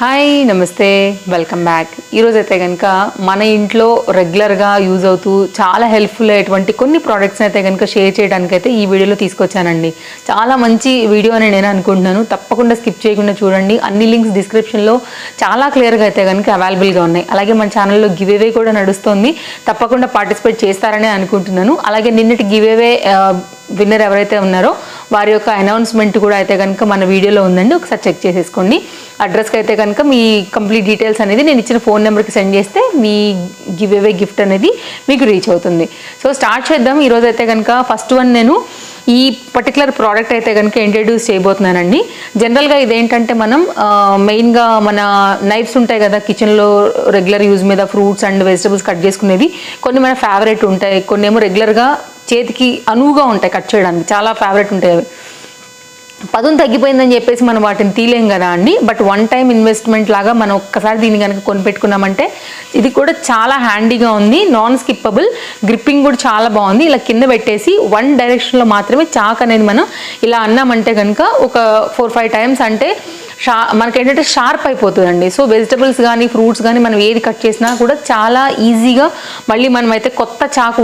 Hi నమస్తే welcome back. ఈరోజు అయితే కనుక మన ఇంట్లో రెగ్యులర్గా యూజ్ అవుతూ చాలా హెల్ప్ఫుల్ అయ్యేటువంటి కొన్ని ప్రోడక్ట్స్ని అయితే కనుక షేర్ చేయడానికి అయితే ఈ వీడియోలో తీసుకొచ్చానండి. చాలా మంచి వీడియో అని నేను అనుకుంటున్నాను. తప్పకుండా స్కిప్ చేయకుండా చూడండి. అన్ని లింక్స్ డిస్క్రిప్షన్లో చాలా క్లియర్గా అయితే కనుక అవైలబుల్గా ఉన్నాయి. అలాగే మన ఛానల్లో గివ్ అవే కూడా నడుస్తుంది. తప్పకుండా పార్టిసిపేట్ చేస్తారని అనుకుంటున్నాను. అలాగే నిన్నటి గివ్ అవే విన్నర్ ఎవరైతే ఉన్నారో వారి యొక్క అనౌన్స్మెంట్ కూడా అయితే కనుక మన వీడియోలో ఉందండి. ఒకసారి చెక్ చేసేసుకోండి. అడ్రస్కి అయితే కనుక మీ కంప్లీట్ డీటెయిల్స్ అనేది నేను ఇచ్చిన ఫోన్ నెంబర్కి సెండ్ చేస్తే మీ గివ్ అవే గిఫ్ట్ అనేది మీకు రీచ్ అవుతుంది. సో స్టార్ట్ చేద్దాం. ఈరోజు అయితే కనుక ఫస్ట్ వన్ నేను ఈ పర్టికులర్ ప్రోడక్ట్ అయితే కనుక ఇంట్రడ్యూస్ చేయబోతున్నానండి. జనరల్గా ఇదేంటంటే మనం మెయిన్గా మన నైఫ్స్ ఉంటాయి కదా కిచెన్లో రెగ్యులర్ యూజ్ మీద ఫ్రూట్స్ అండ్ వెజిటబుల్స్ కట్ చేసుకునేవి కొన్ని మన ఫేవరెట్ ఉంటాయి, కొన్ని ఏమో రెగ్యులర్గా చేతికి అనువుగా ఉంటాయి కట్ చేయడానికి, చాలా ఫేవరెట్ ఉంటాయి. అవి పదును తగ్గిపోయిందని చెప్పేసి మనం వాటిని తీలేం కదా అండి. బట్ వన్ టైం ఇన్వెస్ట్మెంట్ లాగా మనం ఒక్కసారి దీన్ని కనుక కొనిపెట్టుకున్నామంటే ఇది కూడా చాలా హ్యాండీగా ఉంది. నాన్ స్కిప్పబుల్, గ్రిప్పింగ్ కూడా చాలా బాగుంది. ఇలా కింద పెట్టేసి వన్ డైరెక్షన్లో మాత్రమే చాక్ అనేది మనం ఇలా అన్నామంటే కనుక ఒక 4-5 టైమ్స్ అంటే మనకేంటంటే షార్ప్ అయిపోతుందండి. సో వెజిటబుల్స్ కానీ ఫ్రూట్స్ కానీ మనం ఏది కట్ చేసినా కూడా చాలా ఈజీగా మళ్ళీ మనం అయితే కొత్త చాకు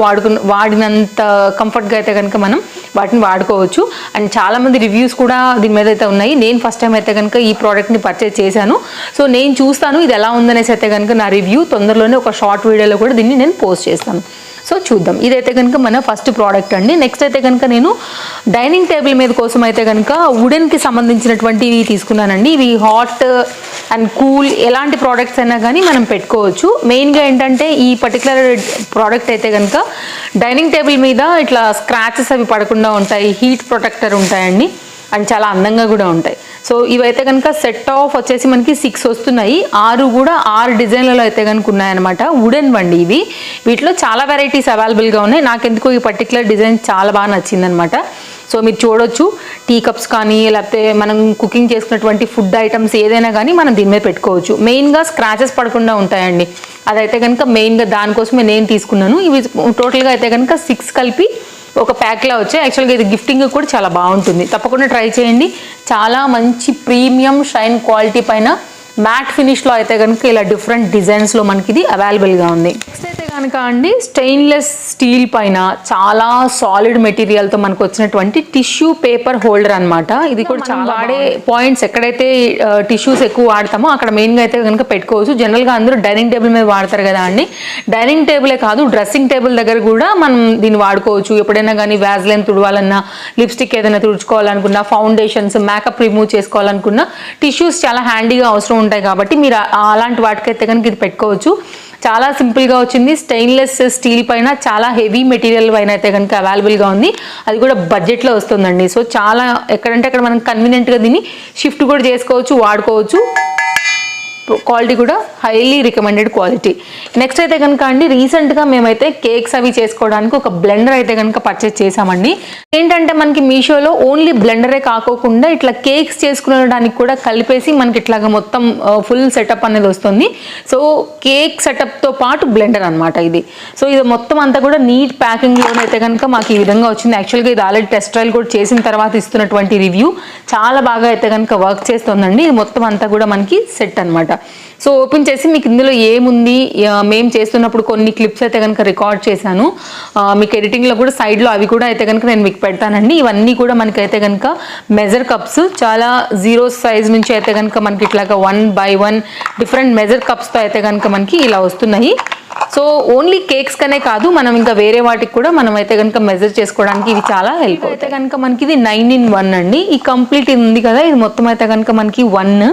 వాడినంత కంఫర్ట్గా అయితే కనుక మనం వాటిని వాడుకోవచ్చు. అండ్ చాలామంది రివ్యూస్ కూడా దీని మీద అయితే ఉన్నాయి. నేను ఫస్ట్ టైం అయితే కనుక ఈ ప్రోడక్ట్ని పర్చేజ్ చేశాను. సో నేను చూస్తాను ఇది ఎలా ఉందనేసి అయితే కనుక నా రివ్యూ తొందరలోనే ఒక షార్ట్ వీడియోలో కూడా దీన్ని నేను పోస్ట్ చేస్తాను. సో చూద్దాం. ఇదైతే కనుక మన ఫస్ట్ ప్రోడక్ట్ అండి. నెక్స్ట్ అయితే కనుక నేను డైనింగ్ టేబుల్ మీద కోసం అయితే కనుక వుడెన్కి సంబంధించినటువంటివి తీసుకున్నానండి. ఇవి హాట్ అండ్ కూల్ ఎలాంటి ప్రోడక్ట్స్ అయినా కానీ మనం పెట్టుకోవచ్చు. మెయిన్గా ఏంటంటే ఈ పర్టికులర్ ప్రోడక్ట్ అయితే కనుక డైనింగ్ టేబుల్ మీద ఇట్లా స్క్రాచెస్ అవి పడకుండా ఉంటాయి, హీట్ ప్రొటెక్టర్ ఉంటాయండి, అండ్ చాలా అందంగా కూడా ఉంటాయి. సో ఇవైతే కనుక సెట్ ఆఫ్ వచ్చేసి మనకి 6 వస్తున్నాయి. 6 కూడా 6 డిజైన్లలో అయితే కనుక ఉన్నాయన్నమాట. వుడెన్ వండి ఇవి. వీటిలో చాలా వెరైటీస్ అవైలబుల్గా ఉన్నాయి. నాకెందుకో ఈ పర్టికులర్ డిజైన్ చాలా బాగా నచ్చిందనమాట. సో మీరు చూడొచ్చు, టీ కప్స్ కానీ లేకపోతే మనం కుకింగ్ చేసుకున్నటువంటి ఫుడ్ ఐటమ్స్ ఏదైనా కానీ మనం దీని మీద పెట్టుకోవచ్చు. మెయిన్గా స్క్రాచెస్ పడకుండా ఉంటాయండి. అదైతే కనుక మెయిన్గా దానికోసమే నేను తీసుకున్నాను. ఇవి టోటల్గా అయితే కనుక 6 కలిపి ఒక ప్యాక్లా వచ్చాయి. యాక్చువల్గా ఇది గిఫ్టింగ్ కూడా చాలా బాగుంటుంది. తప్పకుండా ట్రై చేయండి. చాలా మంచి ప్రీమియం షైన్ క్వాలిటీ పైన మ్యాట్ ఫినిష్లో అయితే కనుక ఇలా డిఫరెంట్ డిజైన్స్లో మనకి ఇది అవైలబుల్గా ఉంది. నెక్స్ట్ అయితే కనుక అండి స్టెయిన్లెస్ స్టీల్ పైన చాలా సాలిడ్ మెటీరియల్తో మనకు వచ్చినటువంటి టిష్యూ పేపర్ హోల్డర్ అనమాట. ఇది కూడా చాలా వాడే పాయింట్స్ ఎక్కడైతే టిష్యూస్ ఎక్కువ వాడతామో అక్కడ మెయిన్గా అయితే కనుక పెట్టుకోవచ్చు. జనరల్గా అందరూ డైనింగ్ టేబుల్ మీద వాడతారు కదా అండి. డైనింగ్ టేబులే కాదు, డ్రెస్సింగ్ టేబుల్ దగ్గర కూడా మనం దీన్ని వాడుకోవచ్చు. ఎప్పుడైనా కానీ వ్యాజ్లైన్ తుడవాలన్నా, లిప్స్టిక్ ఏదైనా తుడుచుకోవాలనుకున్నా, ఫౌండేషన్స్, మేకప్ రిమూవ్ చేసుకోవాలనుకున్నా టిష్యూస్ చాలా హ్యాండీగా అవసరం ఉంటాయి కాబట్టి మీరు అలాంటి వాటికైతే కనుక ఇది పెట్టుకోవచ్చు. చాలా సింపుల్గా వచ్చింది. స్టెయిన్లెస్ స్టీల్ పైన చాలా హెవీ మెటీరియల్ పైన అయితే కనుక అవైలబుల్గా ఉంది. అది కూడా బడ్జెట్లో వస్తుందండి. సో చాలా ఎక్కడంటే అక్కడ మనం కన్వీనియంట్గా దీన్ని షిఫ్ట్ కూడా చేసుకోవచ్చు, వాడుకోవచ్చు. క్వాలిటీ కూడా హైలీ రికమెండెడ్ క్వాలిటీ. నెక్స్ట్ అయితే కనుక అండి రీసెంట్గా మేమైతే కేక్స్ అవి చేసుకోవడానికి ఒక బ్లెండర్ అయితే కనుక పర్చేస్ చేసామండి. ఏంటంటే మనకి మీషోలో ఓన్లీ బ్లెండరే కాకోకుండా ఇట్లా కేక్స్ చేసుకునేడానికి కూడా కలిపేసి మనకి ఇట్లాగా మొత్తం ఫుల్ సెటప్ అనేది వస్తుంది. సో కేక్ సెటప్తో పాటు బ్లెండర్ అనమాట ఇది. సో ఇది మొత్తం అంతా కూడా నీట్ ప్యాకింగ్లోనే అయితే కనుక మాకు ఈ విధంగా వచ్చింది. యాక్చువల్గా ఇది ఆల్రెడీ టెస్ట్ ట్రయల్ కూడా చేసిన తర్వాత ఇస్తున్నటువంటి రివ్యూ చాలా బాగా అయితే కనుక వర్క్ చేస్తుందండి. ఇది మొత్తం అంతా కూడా మనకి సెట్ అనమాట. సో ఓపెన్ చేసి మీకు ఇందులో ఏముంది, మేము చేస్తున్నప్పుడు కొన్ని క్లిప్స్ అయితే కనుక రికార్డ్ చేశాను. మీకు ఎడిటింగ్లో కూడా సైడ్లో అవి కూడా అయితే కనుక నేను మీకు పెడతానండి. ఇవన్నీ కూడా మనకైతే కనుక మెజర్ కప్స్, చాలా 0 సైజ్ నుంచి అయితే కనుక మనకి ఇట్లాగా 1/1 డిఫరెంట్ మెజర్ కప్స్తో అయితే కనుక మనకి ఇలా వస్తున్నాయి. సో ఓన్లీ కేక్స్ కనే కాదు, మనం ఇంకా వేరే వాటికి కూడా మనం అయితే కనుక మెజర్ చేసుకోవడానికి ఇవి చాలా హెల్ప్ అవుతాయి. కనుక మనకి ఇది 9-in-1 అండి. ఈ కంప్లీట్ ఉంది కదా, ఇది మొత్తం అయితే కనుక మనకి 1.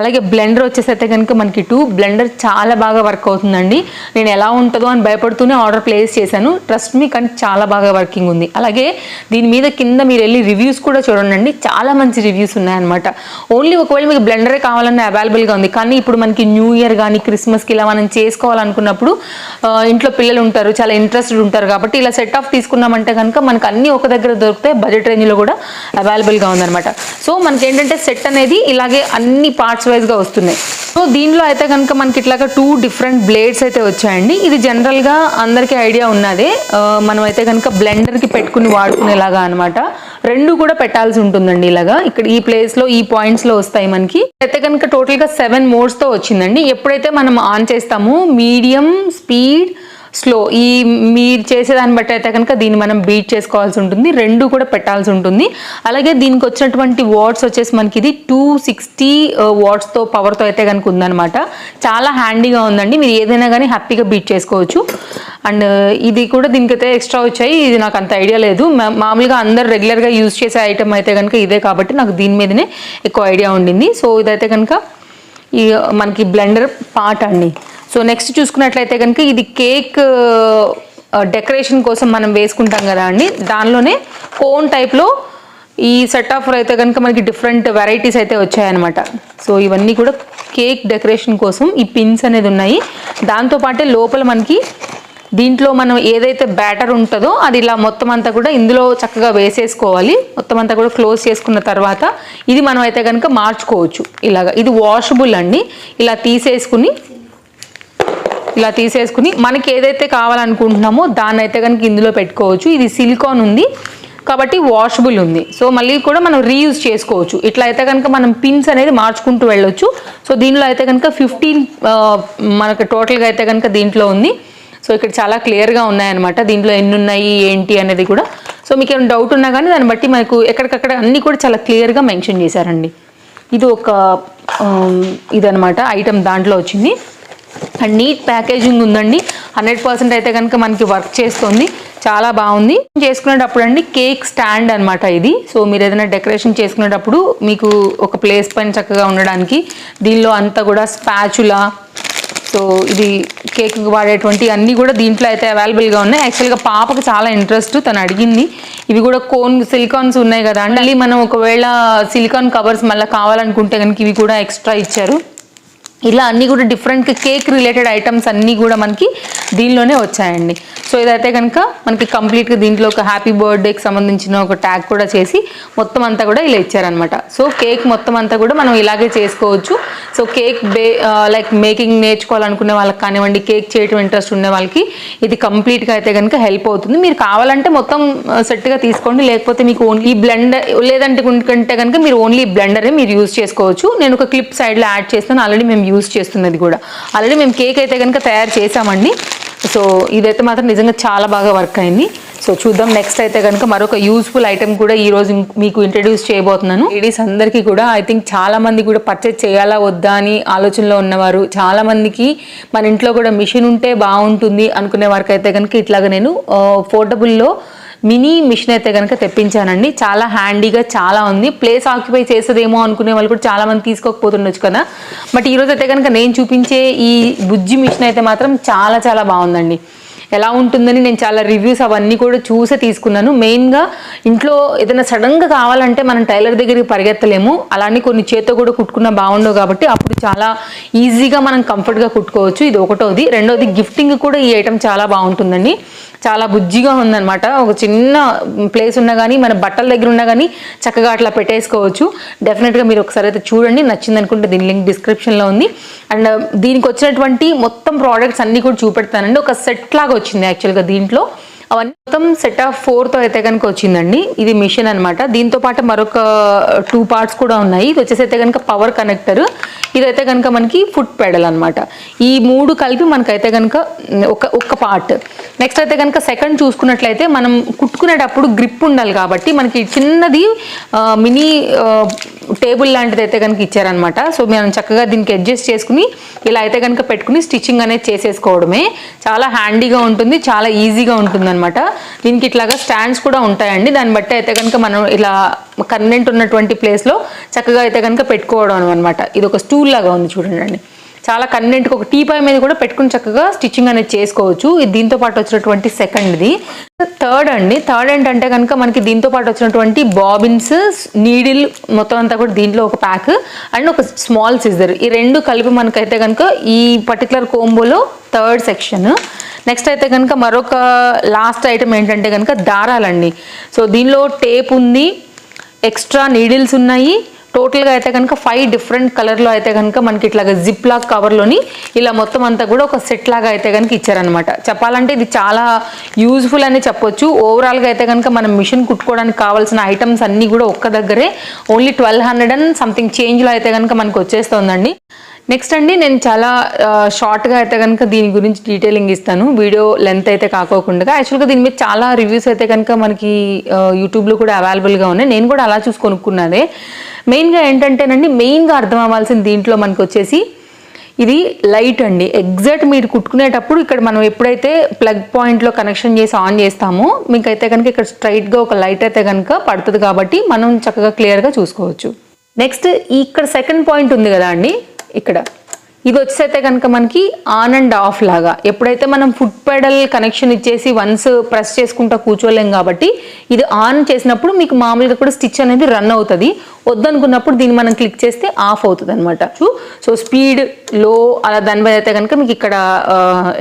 అలాగే బ్లెండర్ వచ్చేసి అయితే కనుక మనకి 2. బ్లెండర్ చాలా బాగా వర్క్ అవుతుందండి. నేను ఎలా ఉంటుందో అని భయపడుతూనే ఆర్డర్ ప్లేస్ చేశాను. ట్రస్ట్ మీ, కానీ చాలా బాగా వర్కింగ్ ఉంది. అలాగే దీని మీద కింద మీరు వెళ్ళి రివ్యూస్ కూడా చూడండి, చాలా మంచి రివ్యూస్ ఉన్నాయన్నమాట. ఓన్లీ ఒకవేళ మీకు బ్లెండరే కావాలన్నా అవైలబుల్గా ఉంది. కానీ ఇప్పుడు మనకి న్యూ ఇయర్ కానీ క్రిస్మస్కి ఇలా మనం చేసుకోవాలనుకున్నప్పుడు ఇంట్లో పిల్లలు ఉంటారు, చాలా ఇంట్రెస్టెడ్ ఉంటారు కాబట్టి ఇలా సెట్ ఆఫ్ తీసుకున్నామంటే కనుక మనకు అన్నీ ఒక దగ్గర దొరుకుతాయి. బడ్జెట్ రేంజ్లో కూడా అవైలబుల్గా ఉందన్నమాట. సో మనకి ఏంటంటే సెట్ అనేది ఇలాగే అన్ని పార్ట్స్ వైజ్గా వస్తున్నాయి. సో దీనిలో అయితే కనుక మనకి ఇట్లాగా 2 డిఫరెంట్ బ్లేడ్స్ అయితే వచ్చాయండి. ఇది జనరల్గా అందరికీ ఐడియా ఉన్నదే, మనం అయితే కనుక బ్లెండర్కి పెట్టుకుని వాడుకునేలాగా అనమాట. 2 కూడా పెట్టాల్సి ఉంటుందండి. ఇలాగా ఇక్కడ ఈ ప్లేస్లో ఈ పాయింట్స్లో వస్తాయి మనకి. అయితే కనుక టోటల్గా 7 మోడ్స్తో వచ్చిందండి. ఎప్పుడైతే మనం ఆన్ చేస్తామో మీడియం, స్పీడ్, స్లో, ఈ మీరు చేసేదాన్ని బట్టి అయితే కనుక దీన్ని మనం బీట్ చేసుకోవాల్సి ఉంటుంది. 2 కూడా పెట్టాల్సి ఉంటుంది. అలాగే దీనికి వచ్చినటువంటి వాట్స్ వచ్చేసి మనకి ఇది 260 వాట్స్తో పవర్తో అయితే కనుక ఉందన్నమాట. చాలా హ్యాండీగా ఉందండి. మీరు ఏదైనా కానీ హ్యాపీగా బీట్ చేసుకోవచ్చు. అండ్ ఇది కూడా దీనికైతే ఎక్స్ట్రా వచ్చాయి. ఇది నాకు అంత ఐడియా లేదు. మామూలుగా అందరు రెగ్యులర్గా యూజ్ చేసే ఐటమ్ అయితే కనుక ఇదే కాబట్టి నాకు దీని మీదనే ఎక్కువ ఐడియా ఉండింది. సో ఇదైతే కనుక ఈ మనకి బ్లెండర్ పార్ట్ అండి. సో నెక్స్ట్ చూసుకున్నట్లయితే కనుక ఇది కేక్ డెకరేషన్ కోసం మనం వేసుకుంటాం కదా అండి, దానిలోనే కోన్ టైప్లో ఈ సెట్ ఆఫ్ అయితే కనుక మనకి డిఫరెంట్ వెరైటీస్ అయితే వచ్చాయన్నమాట. సో ఇవన్నీ కూడా కేక్ డెకరేషన్ కోసం ఈ పిన్స్ అనేది ఉన్నాయి. దాంతోపాటే లోపల మనకి దీంట్లో మనం ఏదైతే బ్యాటర్ ఉంటుందో అది ఇలా మొత్తం అంతా కూడా ఇందులో చక్కగా వేసేసుకోవాలి. మొత్తం అంతా కూడా క్లోజ్ చేసుకున్న తర్వాత ఇది మనం అయితే కనుక మార్చుకోవచ్చు. ఇలాగా ఇది వాషబుల్ అండి. ఇలా తీసేసుకుని మనకి ఏదైతే కావాలనుకుంటున్నామో దాన్ని అయితే కనుక ఇందులో పెట్టుకోవచ్చు. ఇది సిలికాన్ ఉంది కాబట్టి వాషబుల్ ఉంది. సో మళ్ళీ కూడా మనం రీయూజ్ చేసుకోవచ్చు. ఇట్లా అయితే కనుక మనం పిన్స్ అనేది మార్చుకుంటూ వెళ్ళొచ్చు. సో దీనిలో అయితే కనుక 15 మనకు టోటల్గా అయితే కనుక దీంట్లో ఉంది. సో ఇక్కడ చాలా క్లియర్గా ఉన్నాయన్నమాట. దీంట్లో ఎన్ని ఉన్నాయి ఏంటి అనేది కూడా. సో మీకు ఏమైనా డౌట్ ఉన్నా కానీ దాన్ని బట్టి మనకు ఎక్కడికక్కడ అన్నీ కూడా చాలా క్లియర్గా మెన్షన్ చేశారండి. ఇది ఒక ఇదనమాట ఐటమ్ దాంట్లో వచ్చింది. అండ్ నీట్ ప్యాకేజింగ్ ఉందండి. 100% అయితే కనుక మనకి వర్క్ చేస్తుంది. చాలా బాగుంది. చేసుకునేటప్పుడు అండి కేక్ స్టాండ్ అనమాట ఇది. సో మీరు ఏదైనా డెకరేషన్ చేసుకునేటప్పుడు మీకు ఒక ప్లేస్ పైన చక్కగా ఉండడానికి దీనిలో అంతా కూడా స్పాచులా, సో ఇది కేక్ వాడేటువంటి అన్నీ కూడా దీంట్లో అయితే అవైలబుల్గా ఉన్నాయి. యాక్చువల్గా పాపకు చాలా ఇంట్రెస్ట్, తను అడిగింది. ఇవి కూడా సిలికాన్స్ ఉన్నాయి కదా అండి, మళ్ళీ మనం ఒకవేళ సిలికాన్ కవర్స్ మళ్ళీ కావాలనుకుంటే కనుక ఇవి కూడా ఎక్స్ట్రా ఇచ్చారు. ఇలా అన్నీ కూడా డిఫరెంట్ కేక్ రిలేటెడ్ ఐటమ్స్ అన్నీ కూడా మనకి దీనిలోనే వచ్చాయండి. సో ఇదైతే కనుక మనకి కంప్లీట్గా దీంట్లో ఒక హ్యాపీ బర్త్డేకి సంబంధించిన ఒక ట్యాగ్ కూడా చేసి మొత్తం అంతా కూడా ఇలా ఇచ్చారనమాట. సో కేక్ మొత్తం అంతా కూడా మనం ఇలాగే చేసుకోవచ్చు. సో కేక్ లైక్ మేకింగ్ నేర్చుకోవాలనుకునే వాళ్ళకి కానివ్వండి, కేక్ చేయడం ఇంట్రెస్ట్ ఉండే వాళ్ళకి ఇది కంప్లీట్గా అయితే కనుక హెల్ప్ అవుతుంది. మీరు కావాలంటే మొత్తం సెట్గా తీసుకోండి, లేకపోతే మీకు ఓన్లీ బ్లెండర్ లేదంటే కనుక మీరు ఓన్లీ బ్లెండరే మీరు యూజ్ చేసుకోవచ్చు. నేను ఒక క్లిప్ సైడ్లో యాడ్ చేస్తాను. ఆల్రెడీ మేము యూజ్ చేస్తున్నది కూడా ఆల్రెడీ మేము కేక్ అయితే కనుక తయారు చేసామండి. సో ఇదైతే మాత్రం నిజంగా చాలా బాగా వర్క్ అయింది. సో చూద్దాం నెక్స్ట్ అయితే కనుక మరొక యూస్ఫుల్ ఐటమ్ కూడా ఈరోజు మీకు ఇంట్రడ్యూస్ చేయబోతున్నాను. లేడీస్ అందరికీ కూడా ఐ థింక్ చాలా మంది కూడా పర్చేజ్ చేయాలా వద్దా అని ఆలోచనలో ఉన్నవారు, చాలా మందికి మన ఇంట్లో కూడా మిషన్ ఉంటే బాగుంటుంది అనుకునే వారికి అయితే కనుక ఇట్లాగా నేను పోర్టబుల్లో మినీ మిషన్ అయితే కనుక తెప్పించానండి. చాలా హ్యాండీగా చాలా ఉంది. ప్లేస్ ఆక్యుపై చేసేదేమో అనుకునే వాళ్ళు కూడా చాలా మంది తీసుకోకపోతుండొచ్చు కదా. బట్ ఈరోజు అయితే కనుక నేను చూపించే ఈ బుజ్జి మిషన్ అయితే మాత్రం చాలా చాలా బాగుందండి. ఎలా ఉంటుందని నేను చాలా రివ్యూస్ అవన్నీ కూడా చూసే తీసుకున్నాను. మెయిన్గా ఇంట్లో ఏదైనా సడన్గా కావాలంటే మనం టైలర్ దగ్గరికి పరిగెత్తలేము. అలానే కొన్ని చేత్తో కూడా కుట్టుకున్నా బాగుండవు కాబట్టి అప్పుడు చాలా ఈజీగా మనం కంఫర్ట్గా కుట్టుకోవచ్చు. ఇది ఒకటోది. రెండోది గిఫ్టింగ్ కూడా ఈ ఐటమ్ చాలా బాగుంటుందండి. చాలా బుజ్జిగా ఉందన్నమాట. ఒక చిన్న ప్లేస్ ఉన్నా కానీ మన బట్టల దగ్గర ఉన్నా కానీ చక్కగా అట్లా పెట్టేసుకోవచ్చు. డెఫినెట్గా మీరు ఒకసారి అయితే చూడండి, నచ్చింది అనుకుంటే దీని లింక్ డిస్క్రిప్షన్లో ఉంది. అండ్ దీనికి వచ్చినటువంటి మొత్తం ప్రోడక్ట్స్ అన్నీ కూడా చూపెడతానండి. ఒక సెట్ లాగా వచ్చింది యాక్చువల్గా దీంట్లో. అవన్నీ మొత్తం సెట్ ఆఫ్ 4తో అయితే కనుక వచ్చిందండి. ఇది మిషన్ అనమాట. దీంతో పాటు మరొక 2 పార్ట్స్ కూడా ఉన్నాయి. ఇది వచ్చేసి అయితే కనుక పవర్ కనెక్టర్, ఇదైతే కనుక మనకి ఫుట్ పెడల్ అనమాట. ఈ 3 కలిపి మనకైతే కనుక ఒక పార్ట్. నెక్స్ట్ అయితే కనుక సెకండ్ చూసుకున్నట్లయితే మనం కుట్టుకునేటప్పుడు గ్రిప్ ఉండాలి కాబట్టి మనకి చిన్నది మినీ టేబుల్ లాంటిది అయితే కనుక ఇచ్చారనమాట. సో మనం చక్కగా దీనికి అడ్జస్ట్ చేసుకుని ఇలా అయితే కనుక పెట్టుకుని స్టిచ్చింగ్ అనేది చేసేసుకోవడమే. చాలా హ్యాండీగా ఉంటుంది, చాలా ఈజీగా ఉంటుంది అనమాట. దీనికి ఇట్లాగా స్టాండ్స్ కూడా ఉంటాయండి. దాన్ని బట్టి అయితే కనుక మనం ఇలా కన్వెంట్ ఉన్నటువంటి ప్లేస్లో చక్కగా అయితే కనుక పెట్టుకోవడం అనమాట. ఇది ఒక స్టూల్ లాగా ఉంది చూడండి. చాలా కన్వెంట్గా ఒక టీపై మీద కూడా పెట్టుకుని చక్కగా స్టిచ్చింగ్ అనేది చేసుకోవచ్చు. ఇది దీంతో పాటు వచ్చినటువంటి సెకండ్ది. థర్డ్ ఏంటంటే కనుక మనకి దీంతో పాటు వచ్చినటువంటి బాబిన్స్, నీడిల్ మొత్తం అంతా కూడా దీంట్లో ఒక ప్యాక్ అండ్ ఒక స్మాల్ సిజర్. ఈ 2 కలిపి మనకైతే కనుక ఈ పర్టికులర్ కోంబోలో థర్డ్ సెక్షన్. నెక్స్ట్ అయితే కనుక మరొక లాస్ట్ ఐటమ్ ఏంటంటే కనుక దారాలండి. సో దీనిలో టేప్ ఉంది, ఎక్స్ట్రా నీడిల్స్ ఉన్నాయి, టోటల్గా అయితే కనుక 5 డిఫరెంట్ కలర్లో అయితే కనుక మనకి ఇట్లాగా జిప్ లాక్ కవర్లోని ఇలా మొత్తం అంతా కూడా ఒక సెట్ లాగా అయితే కనుక ఇచ్చారనమాట. చెప్పాలంటే ఇది చాలా యూజ్ఫుల్ అని చెప్పొచ్చు. ఓవరాల్గా అయితే కనుక మనం మిషన్ కుట్టుకోవడానికి కావాల్సిన ఐటమ్స్ అన్నీ కూడా ఒక్క దగ్గరే ఓన్లీ 1200 అండ్ సంథింగ్ చేంజ్లో అయితే కనుక మనకు వచ్చేస్తుందండి. నెక్స్ట్ అండి, నేను చాలా షార్ట్గా అయితే కనుక దీని గురించి డీటెయిలింగ్ ఇస్తాను, వీడియో లెంత్ అయితే కాకోకుండా. యాక్చువల్గా దీని మీద చాలా రివ్యూస్ అయితే కనుక మనకి యూట్యూబ్లో కూడా అవైలబుల్గా ఉన్నాయి. నేను కూడా అలా చూసి కొనుక్కున్నదే. మెయిన్గా ఏంటంటేనండి, మెయిన్గా అర్థం అవ్వాల్సింది దీంట్లో మనకు వచ్చేసి ఇది లైట్ అండి. ఎగ్జాక్ట్ మీరు కుట్టుకునేటప్పుడు ఇక్కడ మనం ఎప్పుడైతే ప్లగ్ పాయింట్లో కనెక్షన్ చేసి ఆన్ చేస్తామో మీకైతే కనుక ఇక్కడ స్ట్రైట్గా ఒక లైట్ అయితే కనుక పడుతుంది కాబట్టి మనం చక్కగా క్లియర్గా చూసుకోవచ్చు. నెక్స్ట్ ఇక్కడ సెకండ్ పాయింట్ ఉంది కదా అండి, ఇక్కడ ఇది వచ్చేసైతే కనుక మనకి ఆన్ అండ్ ఆఫ్ లాగా. ఎప్పుడైతే మనం ఫుట్ పెడల్ కనెక్షన్ ఇచ్చేసి వన్స్ ప్రెస్ చేసుకుంటా కూర్చోలేం కాబట్టి ఇది ఆన్ చేసినప్పుడు మీకు మామూలుగా కూడా స్టిచ్ అనేది రన్ అవుతుంది. వద్దనుకున్నప్పుడు దీన్ని మనం క్లిక్ చేస్తే ఆఫ్ అవుతుంది అనమాట. సో స్పీడ్ లో అలా దాని మీద అయితే కనుక మీకు ఇక్కడ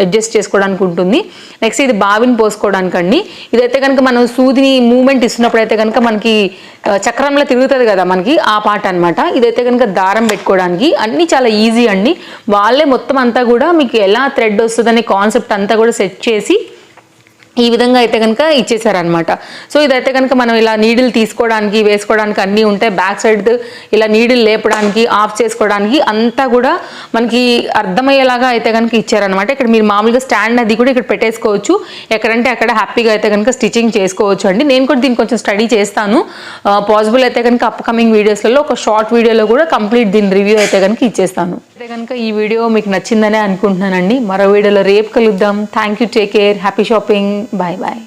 అడ్జస్ట్ చేసుకోవడానికి ఉంటుంది. నెక్స్ట్ ఇది బావిని పోసుకోవడానికి అండి. ఇదైతే కనుక మనం సూదిని మూమెంట్ ఇస్తున్నప్పుడు అయితే కనుక మనకి చక్రంలో తిరుగుతుంది కదా మనకి ఆ పార్ట్ అనమాట. ఇదైతే కనుక దారం పెట్టుకోవడానికి. అన్నీ చాలా ఈజీ అండి. వాళ్ళే మొత్తం అంతా కూడా మీకు ఎలా థ్రెడ్ వస్తుందనే కాన్సెప్ట్ అంతా కూడా సెట్ చేసి ఈ విధంగా అయితే కనుక ఇచ్చేసారనమాట. సో ఇదైతే కనుక మనం ఇలా నీడిల్ తీసుకోవడానికి వేసుకోవడానికి అన్నీ ఉంటాయి. బ్యాక్ సైడ్ ఇలా నీడిల్ లేపడానికి ఆఫ్ చేసుకోవడానికి అంతా కూడా మనకి అర్థమయ్యేలాగా అయితే కనుక ఇచ్చారనమాట. ఇక్కడ మీరు మామూలుగా స్టాండ్ అది కూడా ఇక్కడ పెట్టేసుకోవచ్చు. ఎక్కడంటే అక్కడ హ్యాపీగా అయితే కనుక స్టిచ్చింగ్ చేసుకోవచ్చు అండి. నేను కూడా దీన్ని కొంచెం స్టడీ చేస్తాను. పాసిబుల్ అయితే కనుక అప్కమింగ్ వీడియోస్లలో ఒక షార్ట్ వీడియోలో కూడా కంప్లీట్ దీని రివ్యూ అయితే కనుక ఇచ్చేస్తాను. అయితే కనుక ఈ వీడియో మీకు నచ్చిందనే అనుకుంటున్నానండి. మరో వీడియోలో రేపు కలుద్దాం. Thank you, take care, happy shopping, bye bye.